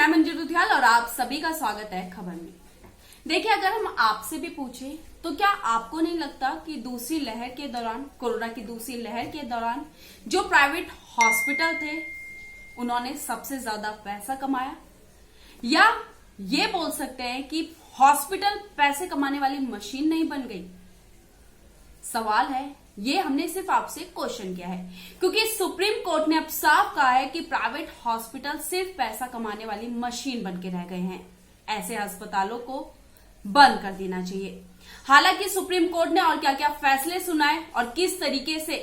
मैं मंजू दुधियाल और आप सभी का स्वागत है खबर में। देखिए, अगर हम आपसे भी पूछें तो क्या आपको नहीं लगता कि दूसरी लहर के दौरान, कोरोना की दूसरी लहर के दौरान जो प्राइवेट हॉस्पिटल थे उन्होंने सबसे ज्यादा पैसा कमाया, या ये बोल सकते हैं कि हॉस्पिटल पैसे कमाने वाली मशीन नहीं बन गई? सवाल है, ये हमने सिर्फ आपसे क्वेश्चन किया है, क्योंकि सुप्रीम कोर्ट ने अब साफ कहा है कि प्राइवेट हॉस्पिटल सिर्फ पैसा कमाने वाली मशीन बन के रह गए हैं। ऐसे अस्पतालों को बंद कर देना चाहिए। हालांकि सुप्रीम कोर्ट ने और क्या क्या फैसले सुनाए और किस तरीके से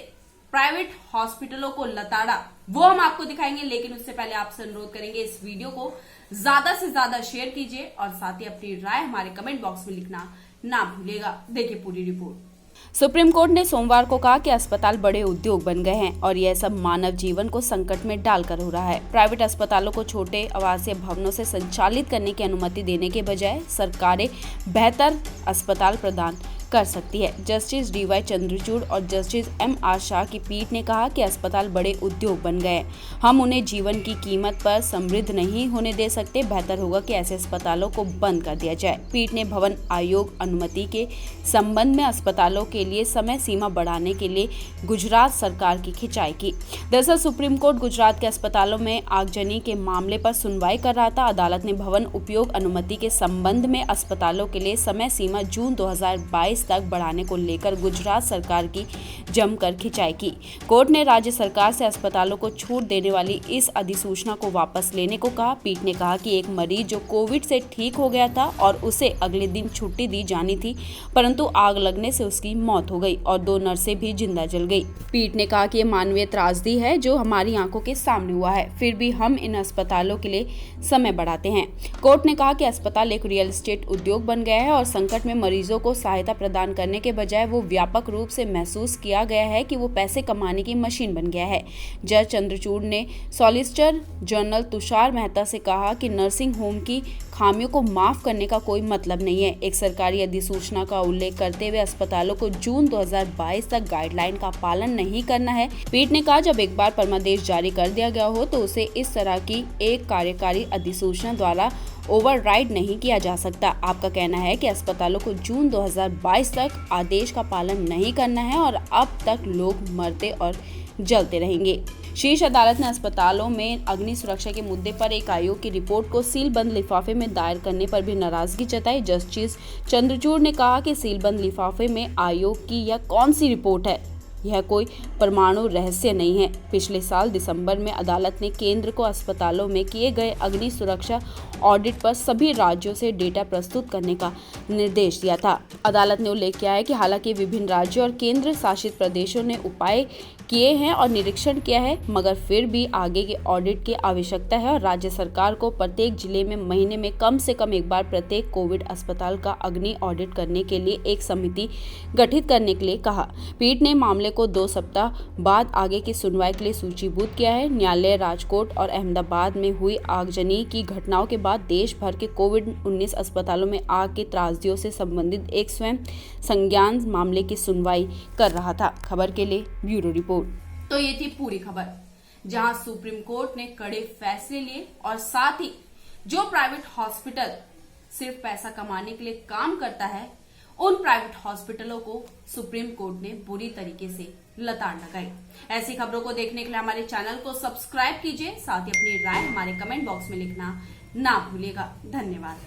प्राइवेट हॉस्पिटलों को लताड़ा, वो हम आपको दिखाएंगे। लेकिन उससे पहले आपसे अनुरोध करेंगे, इस वीडियो को ज्यादा से ज्यादा शेयर कीजिए और साथ ही अपनी राय हमारे कमेंट बॉक्स में लिखना ना भूलिएगा। देखिए पूरी रिपोर्ट। सुप्रीम कोर्ट ने सोमवार को कहा कि अस्पताल बड़े उद्योग बन गए हैं और यह सब मानव जीवन को संकट में डालकर हो रहा है। प्राइवेट अस्पतालों को छोटे आवासीय भवनों से संचालित करने की अनुमति देने के बजाय सरकारें बेहतर अस्पताल प्रदान कर सकती है। Justice D.Y.. चंद्रचूड़ और जस्टिस एम.आर. शाह की पीठ ने कहा कि अस्पताल बड़े उद्योग बन गए हैं, हम उन्हें जीवन की कीमत पर समृद्ध नहीं होने दे सकते। बेहतर होगा कि ऐसे अस्पतालों को बंद कर दिया जाए। पीठ ने भवन आयोग अनुमति के संबंध में अस्पतालों के लिए समय सीमा बढ़ाने के लिए गुजरात सरकार की खिंचाई की। दरअसल सुप्रीम कोर्ट गुजरात के अस्पतालों में आगजनी के मामले पर सुनवाई कर रहा था। अदालत ने भवन उपयोग अनुमति के संबंध में अस्पतालों के लिए समय सीमा जून 2022 तक बढ़ाने को लेकर गुजरात सरकार की जमकर खिंचाई की। कोर्ट ने राज्य सरकार से अस्पतालों को छूट देने वाली इस अधिसूचना को वापस लेने को कहा। पीठ ने कहा कि एक मरीज जो कोविड से ठीक हो गया था और उसे अगले दिन छुट्टी दी जानी थी, परंतु आग लगने से उसकी मौत हो गई और 2 नर्सें भी जिंदा जल गई। पीठ ने कहा कि ये मानवीय त्रासदी है जो हमारी आंखों के सामने हुआ है, फिर भी हम इन अस्पतालों के लिए समय बढ़ाते हैं। कोर्ट ने कहा कि अस्पताल एक रियल एस्टेट उद्योग बन गया है और संकट में मरीजों को सहायता प्रदान करने के बजाय वो व्यापक रूप से महसूस किया गया है कि वो पैसे कमाने की मशीन बन गया है। जज चंद्रचूड़ ने सॉलिसिटर जनरल तुषार मेहता से कहा कि नर्सिंग होम की खामियों को माफ करने का कोई मतलब नहीं है। एक सरकारी अधिसूचना का उल्लेख करते हुए अस्पतालों को जून 2022 तक गाइडलाइन का पालन नहीं करना है। पीठ ने कहा, जब एक बार परमादेश जारी कर दिया गया हो तो उसे इस तरह की एक कार्यकारी अधिसूचना द्वारा ओवरराइड नहीं किया जा सकता। आपका कहना है कि अस्पतालों को जून 2022 तक आदेश का पालन नहीं करना है और अब तक लोग मरते और जलते रहेंगे। शीर्ष अदालत ने अस्पतालों में अग्नि सुरक्षा के मुद्दे पर एक आयोग की रिपोर्ट को सीलबंद लिफाफे में दायर करने पर भी नाराजगी जताई। जस्टिस चंद्रचूड़ ने कहा कि सीलबंद लिफाफे में आयोग की यह कौन सी रिपोर्ट है, यह कोई परमाणु रहस्य नहीं है। पिछले साल दिसंबर में अदालत ने केंद्र को अस्पतालों में किए गए अग्नि सुरक्षा ऑडिट पर सभी राज्यों से डेटा प्रस्तुत करने का निर्देश दिया था। अदालत ने उल्लेख किया है कि हालांकि विभिन्न राज्यों और केंद्र शासित प्रदेशों ने उपाय किए हैं और निरीक्षण किया है, मगर फिर भी आगे के ऑडिट की आवश्यकता है और राज्य सरकार को प्रत्येक जिले में महीने में कम से कम एक बार प्रत्येक कोविड अस्पताल का अग्नि ऑडिट करने के लिए एक समिति गठित करने के लिए कहा। पीठ ने मामले को 2 सप्ताह बाद आगे की सुनवाई के लिए सूचीबद्ध किया है। न्यायालय राजकोट और अहमदाबाद में हुई आगजनी की घटनाओं के बाद देश भर के कोविड-19 अस्पतालों में आग की त्रासदियों से संबंधित एक स्वयं संज्ञान मामले की सुनवाई कर रहा था। खबर के लिए ब्यूरो रिपोर्ट। तो ये थी पूरी खबर, जहां सुप्रीम कोर्ट ने कड़े फैसले लिए और साथ ही जो प्राइवेट हॉस्पिटल सिर्फ पैसा कमाने के लिए काम करता है, उन प्राइवेट हॉस्पिटलों को सुप्रीम कोर्ट ने बुरी तरीके से लताड़ लगाई। ऐसी खबरों को देखने के लिए हमारे चैनल को सब्सक्राइब कीजिए, साथ ही अपनी राय हमारे कमेंट बॉक्स में लिखना ना भूलिएगा। धन्यवाद।